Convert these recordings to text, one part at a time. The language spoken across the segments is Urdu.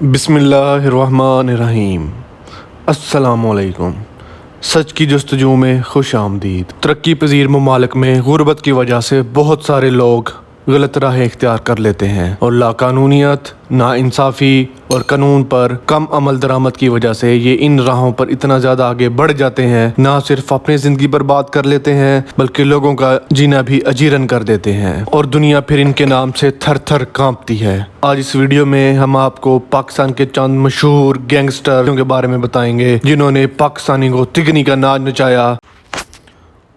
بسم اللہ الرحمن الرحیم۔ السلام علیکم۔ سچ کی جستجو میں خوش آمدید۔ ترقی پذیر ممالک میں غربت کی وجہ سے بہت سارے لوگ غلط راہیں اختیار کر لیتے ہیں اور لاقانونیت، ناانصافی اور قانون پر کم عمل درآمد کی وجہ سے یہ ان راہوں پر اتنا زیادہ آگے بڑھ جاتے ہیں، نہ صرف اپنی زندگی برباد کر لیتے ہیں بلکہ لوگوں کا جینا بھی اجیرن کر دیتے ہیں اور دنیا پھر ان کے نام سے تھر تھر کانپتی ہے۔ آج اس ویڈیو میں ہم آپ کو پاکستان کے چند مشہور گینگسٹروں کے بارے میں بتائیں گے جنہوں نے پاکستانی کو تگنی کا ناچ نچایا۔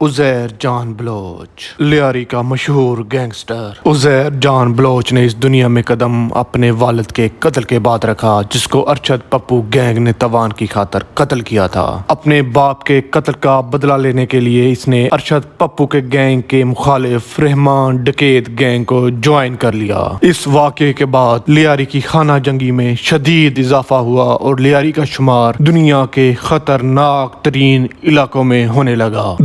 عزیر جان بلوچ، لیاری کا مشہور گینگسٹر۔ عزیر جان بلوچ نے اس دنیا میں قدم اپنے والد کے قتل کے بعد رکھا جس کو ارشد پپو گینگ نے توان کی خاطر قتل کیا تھا۔ اپنے باپ کے قتل کا بدلہ لینے کے لیے اس نے ارشد پپو کے گینگ کے مخالف رحمان ڈکیت گینگ کو جوائن کر لیا۔ اس واقعے کے بعد لیاری کی خانہ جنگی میں شدید اضافہ ہوا اور لیاری کا شمار دنیا کے خطرناک ترین علاقوں میں ہونے لگا۔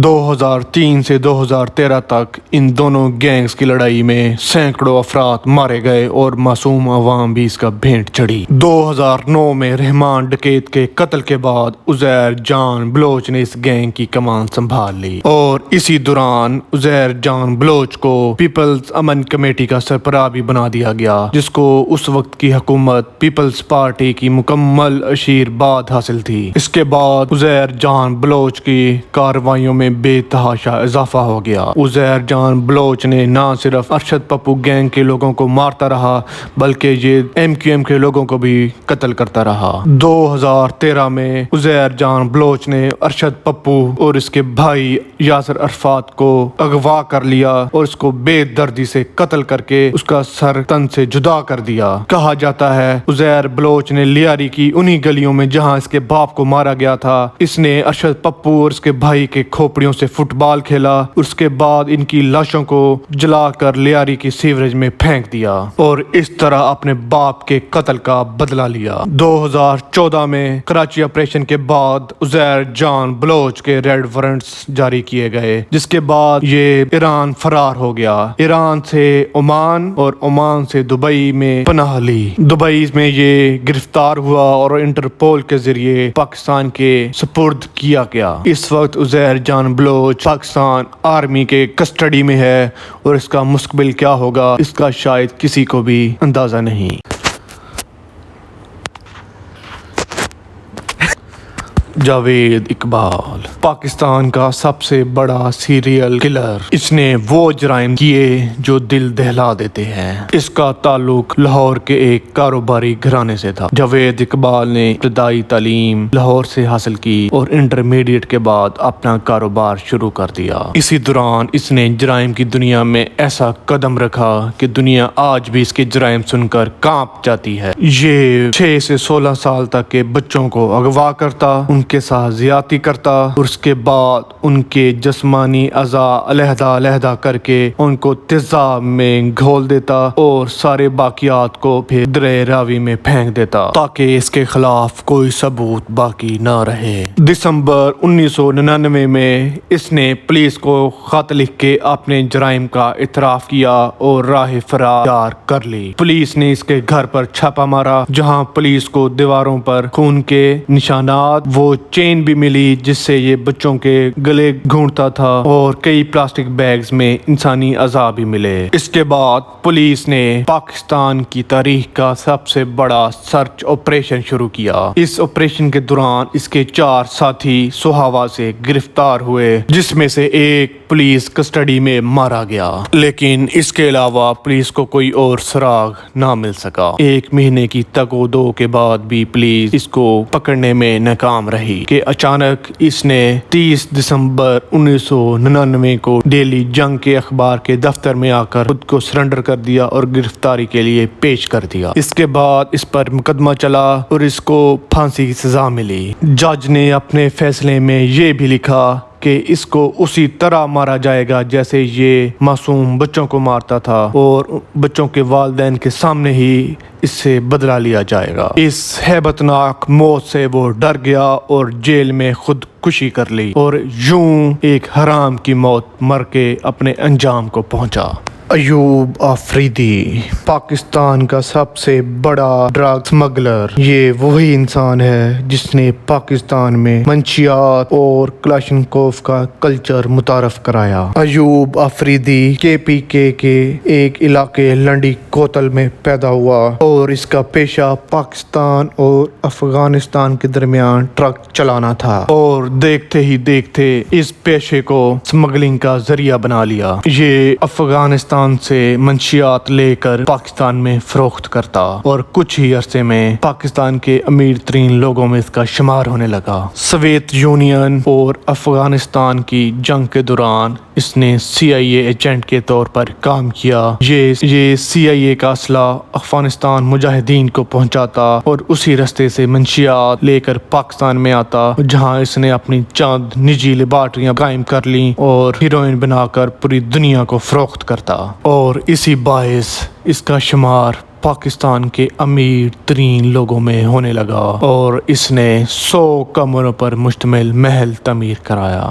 2003 سے 2013 تک ان دونوں گینگز کی لڑائی میں سینکڑوں افراد مارے گئے اور معصوم عوام بھی اس کا بھینٹ چڑھی۔ 2009 میں رحمان ڈکیت کے قتل کے بعد عزیر جان بلوچ نے اس گینگ کی کمان سنبھال لی اور اسی دوران عزیر جان بلوچ کو پیپلز امن کمیٹی کا سربراہ بھی بنا دیا گیا جس کو اس وقت کی حکومت پیپلز پارٹی کی مکمل آشیرواد حاصل تھی۔ اس کے بعد عزیر جان بلوچ کی کارروائیوں میں بے تحاشا اضافہ ہو گیا۔ عزیر جان بلوچ نے نہ صرف ارشد پپو گینگ کے لوگوں کو مارتا رہا بلکہ یہ MQM کے لوگوں کو بھی قتل کرتا رہا۔ 2013 میں عزیر جان بلوچ نے ارشد پپو اور اس کے بھائی یاسر عرفات کو اغوا کر لیا اور اس کو بے دردی سے قتل کر کے اس کا سر تن سے جدا کر دیا۔ کہا جاتا ہے عزیر بلوچ نے لیاری کی انہی گلیوں میں جہاں اس کے باپ کو مارا گیا تھا اس نے ارشد پپو اور اس کے بھائی کے کھوپڑیوں سے فٹ بال کھیلا، اس کے بعد ان کی لاشوں کو جلا کر لیاری کی سیوریج میں پھینک دیا اور اس طرح اپنے باپ کے قتل کا بدلہ لیا۔ 2014 میں کراچی آپریشن کے بعد عزیر جان بلوچ کے ریڈ وارنٹس جاری کیے گئے جس کے بعد یہ ایران فرار ہو گیا۔ ایران سے عمان اور عمان سے دبئی میں پناہ لی۔ دبئی میں یہ گرفتار ہوا اور انٹرپول کے ذریعے پاکستان کے سپرد کیا گیا۔ اس وقت عزیر جان بلوچ پاکستان آرمی کے کسٹڈی میں ہے اور اس کا مستقبل کیا ہوگا اس کا شاید کسی کو بھی اندازہ نہیں۔ جاوید اقبال پاکستان کا سب سے بڑا سیریل کلر۔ اس نے وہ جرائم کیے جو دل دہلا دیتے ہیں۔ اس کا تعلق لاہور کے ایک کاروباری گھرانے سے تھا۔ جاوید اقبال نے ابتدائی تعلیم لاہور سے حاصل کی اور انٹرمیڈیٹ کے بعد اپنا کاروبار شروع کر دیا۔ اسی دوران اس نے جرائم کی دنیا میں ایسا قدم رکھا کہ دنیا آج بھی اس کے جرائم سن کر کانپ جاتی ہے۔ یہ 6 سے 16 سال تک کے بچوں کو اغوا کرتا، ان کے ساتھ زیادتی کرتا اور اس کے بعد ان کے جسمانی اعضاء علیحدہ کر کے ان کو تیزاب میں گھول دیتا اور سارے باقیات کو پھر دریا راوی میں پھینک دیتا تاکہ اس کے خلاف کوئی ثبوت باقی نہ رہے۔ دسمبر 1999 میں اس نے پولیس کو خط لکھ کے اپنے جرائم کا اعتراف کیا اور راہ فرار کر لی۔ پولیس نے اس کے گھر پر چھاپا مارا جہاں پولیس کو دیواروں پر خون کے نشانات، وہ چین بھی ملی جس سے یہ بچوں کے گلے گھونٹتا تھا اور کئی پلاسٹک بیگز میں انسانی اعضاء بھی ملے۔ اس کے بعد پولیس نے پاکستان کی تاریخ کا سب سے بڑا سرچ آپریشن شروع کیا۔ اس آپریشن کے دوران اس کے 4 ساتھی سوہاوا سے گرفتار ہوئے جس میں سے ایک پولیس کسٹڈی میں مارا گیا، لیکن اس کے علاوہ پولیس کو کوئی اور سراغ نہ مل سکا۔ 1 مہینے کی تگ و دو کے بعد بھی پولیس اس کو پکڑنے میں ناکام رہی کہ اچانک اس نے 30 دسمبر 1999 کو ڈیلی جنگ کے اخبار کے دفتر میں آ کر خود کو سرنڈر کر دیا اور گرفتاری کے لیے پیش کر دیا۔ اس کے بعد اس پر مقدمہ چلا اور اس کو پھانسی کی سزا ملی۔ جج نے اپنے فیصلے میں یہ بھی لکھا کہ اس کو اسی طرح مارا جائے گا جیسے یہ معصوم بچوں کو مارتا تھا اور بچوں کے والدین کے سامنے ہی اس سے بدلہ لیا جائے گا۔ اس ہیبت ناک موت سے وہ ڈر گیا اور جیل میں خودکشی کر لی اور یوں ایک حرام کی موت مر کے اپنے انجام کو پہنچا۔ ایوب آفریدی پاکستان کا سب سے بڑا ڈرگ سمگلر۔ یہ وہی انسان ہے جس نے پاکستان میں منشیات اور کلاشنکوف کا کلچر متعارف کرایا۔ ایوب آفریدی KPK کے ایک علاقے لنڈی کوتل میں پیدا ہوا اور اس کا پیشہ پاکستان اور افغانستان کے درمیان ٹرک چلانا تھا، اور دیکھتے ہی دیکھتے اس پیشے کو سمگلنگ کا ذریعہ بنا لیا۔ یہ افغانستان سے منشیات لے کر پاکستان میں فروخت کرتا اور کچھ ہی عرصے میں پاکستان کے امیر ترین لوگوں میں اس کا شمار ہونے لگا۔ سوویت یونین اور افغانستان کی جنگ کے دوران اس نے CIA ایجنٹ کے طور پر کام کیا۔ یہ CIA کا اسلحہ افغانستان مجاہدین کو پہنچاتا اور اسی رستے سے منشیات لے کر پاکستان میں آتا، جہاں اس نے اپنی چند نجی لیبارٹریاں قائم کر لیں اور ہیروئن بنا کر پوری دنیا کو فروخت کرتا، اور اسی باعث اس کا شمار پاکستان کے امیر ترین لوگوں میں ہونے لگا اور اس نے 100 کمروں پر مشتمل محل تعمیر کرایا۔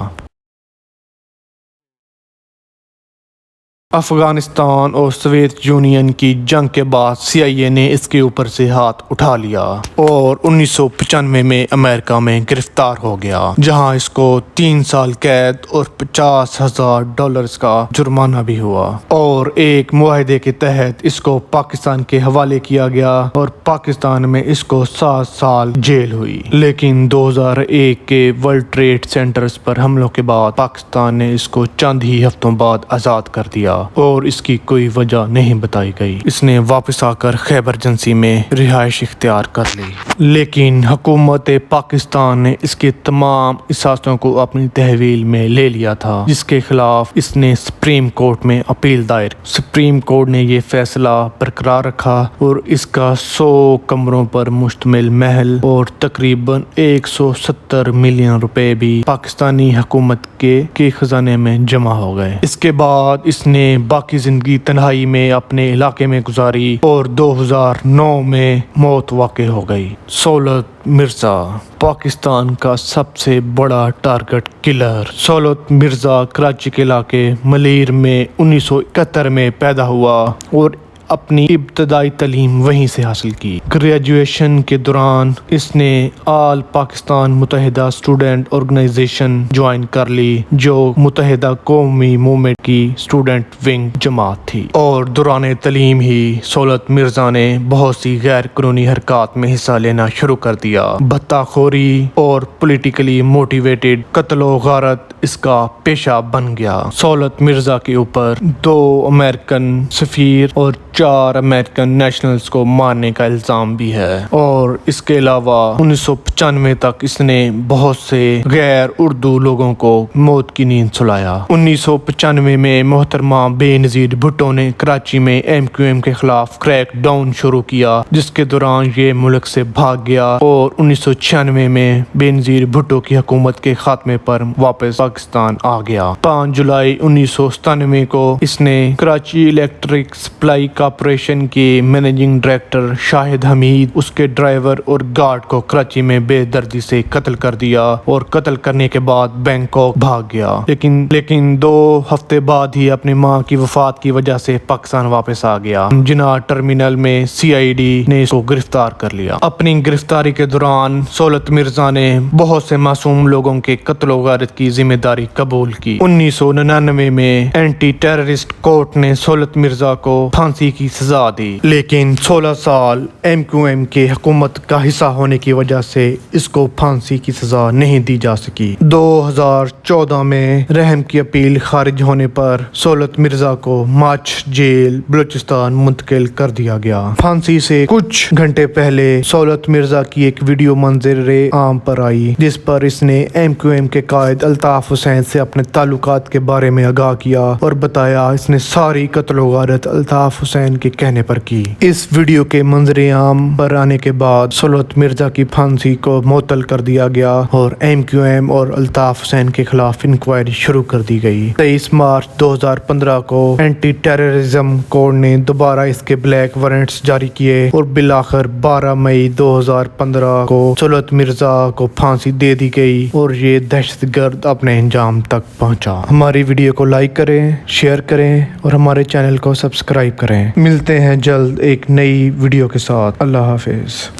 افغانستان اور سوویت یونین کی جنگ کے بعد CIA نے اس کے اوپر سے ہاتھ اٹھا لیا اور 1995 میں امریکہ میں گرفتار ہو گیا، جہاں اس کو 3 سال قید اور $50,000 کا جرمانہ بھی ہوا، اور ایک معاہدے کے تحت اس کو پاکستان کے حوالے کیا گیا اور پاکستان میں اس کو 7 سال جیل ہوئی۔ لیکن 2001 کے ورلڈ ٹریڈ سینٹرز پر حملوں کے بعد پاکستان نے اس کو چند ہی ہفتوں بعد آزاد کر دیا اور اس کی کوئی وجہ نہیں بتائی گئی۔ اس نے واپس آ کر خیبر ایجنسی میں رہائش اختیار کر لی، لیکن حکومت پاکستان نے اس کے تمام اثاثوں کو اپنی تحویل میں لے لیا تھا، جس کے خلاف اس نے سپریم کورٹ میں اپیل دائر۔ سپریم کورٹ نے یہ فیصلہ برقرار رکھا اور اس کا 100 کمروں پر مشتمل محل اور تقریباً $170 ملین بھی پاکستانی حکومت کے خزانے میں جمع ہو گئے۔ اس کے بعد اس نے باقی زندگی تنہائی میں اپنے علاقے میں گزاری اور 2009 میں موت واقع ہو گئی۔ سولت مرزا پاکستان کا سب سے بڑا ٹارگٹ کلر۔ سولت مرزا کراچی کے علاقے ملیر میں 1971 میں پیدا ہوا اور اپنی ابتدائی تعلیم وہیں سے حاصل کی۔ گریجویشن کے دوران اس نے آل پاکستان متحدہ اسٹوڈنٹ آرگنائزیشن جوائن کر لی، جو متحدہ قومی موومنٹ کی اسٹوڈنٹ ونگ جماعت تھی، اور دوران تعلیم ہی سولت مرزا نے بہت سی غیر قانونی حرکات میں حصہ لینا شروع کر دیا۔ بھتہ خوری اور پولیٹیکلی موٹیویٹڈ قتل و غارت اس کا پیشہ بن گیا۔ سولت مرزا کے اوپر 2 امریکن سفیر اور 4 امریکن نیشنلز کو مارنے کا الزام بھی ہے، اور اس کے علاوہ 1995 تک اس نے بہت سے غیر اردو لوگوں کو موت کی نیند سلایا۔ 1995 میں محترمہ بے نظیر بھٹو نے کراچی میں MQM کے خلاف کریک ڈاؤن شروع کیا، جس کے دوران یہ ملک سے بھاگ گیا، اور 1996 میں بے نظیر بھٹو کی حکومت کے خاتمے پر واپس پاکستان آ گیا۔ 5 جولائی 1997 کو اس نے کراچی الیکٹرک سپلائی کارپوریشن کے مینیجنگ ڈائریکٹر شاہد حمید، اس کے ڈرائیور اور گارڈ کو کراچی میں بے دردی سے قتل کر دیا، اور قتل کرنے کے بعد بینکاک بھاگ گیا، لیکن 2 ہفتے بعد ہی اپنی ماں کی وفات کی وجہ سے پاکستان واپس آ گیا۔ جناح ٹرمینل میں CID نے اس کو گرفتار کر لیا۔ اپنی گرفتاری کے دوران سولت مرزا نے بہت سے معصوم لوگوں کے قتل و غارت کی ذمہ داری قبول کی۔ 1999 میں اینٹی ٹیررسٹ کورٹ نے سولت مرزا کو پھانسی کی سزا دی، لیکن 16 سال MQM کے حکومت کا حصہ ہونے کی وجہ سے اس کو پھانسی کی سزا نہیں دی جا سکی۔ 2014 میں رحم کی اپیل خارج ہونے پر سولت مرزا کو ماچ جیل بلوچستان منتقل کر دیا گیا۔ پھانسی سے کچھ گھنٹے پہلے سولت مرزا کی ایک ویڈیو منظر عام پر آئی، جس پر اس نے MQM کے قائد الطاف حسین سے اپنے تعلقات کے بارے میں آگاہ کیا اور بتایا اس نے ساری قتل و غارت الطاف حسین حسین کے کہنے پر کی۔ اس ویڈیو کے منظر عام پر آنے کے بعد سلوت مرزا کی پھانسی کو معطل کر دیا گیا اور MQM اور الطاف حسین کے خلاف انکوائری شروع کر دی گئی۔ 23 مارچ 2015 کو اینٹی ٹیررزم کوڈ نے دوبارہ اس کے بلیک وارنٹس جاری کیے اور بالآخر 12 مئی 2015 کو سلوت مرزا کو پھانسی دے دی گئی اور یہ دہشت گرد اپنے انجام تک پہنچا۔ ہماری ویڈیو کو لائک کریں، شیئر کریں اور ہمارے چینل کو سبسکرائب کریں۔ ملتے ہیں جلد ایک نئی ویڈیو کے ساتھ۔ اللہ حافظ۔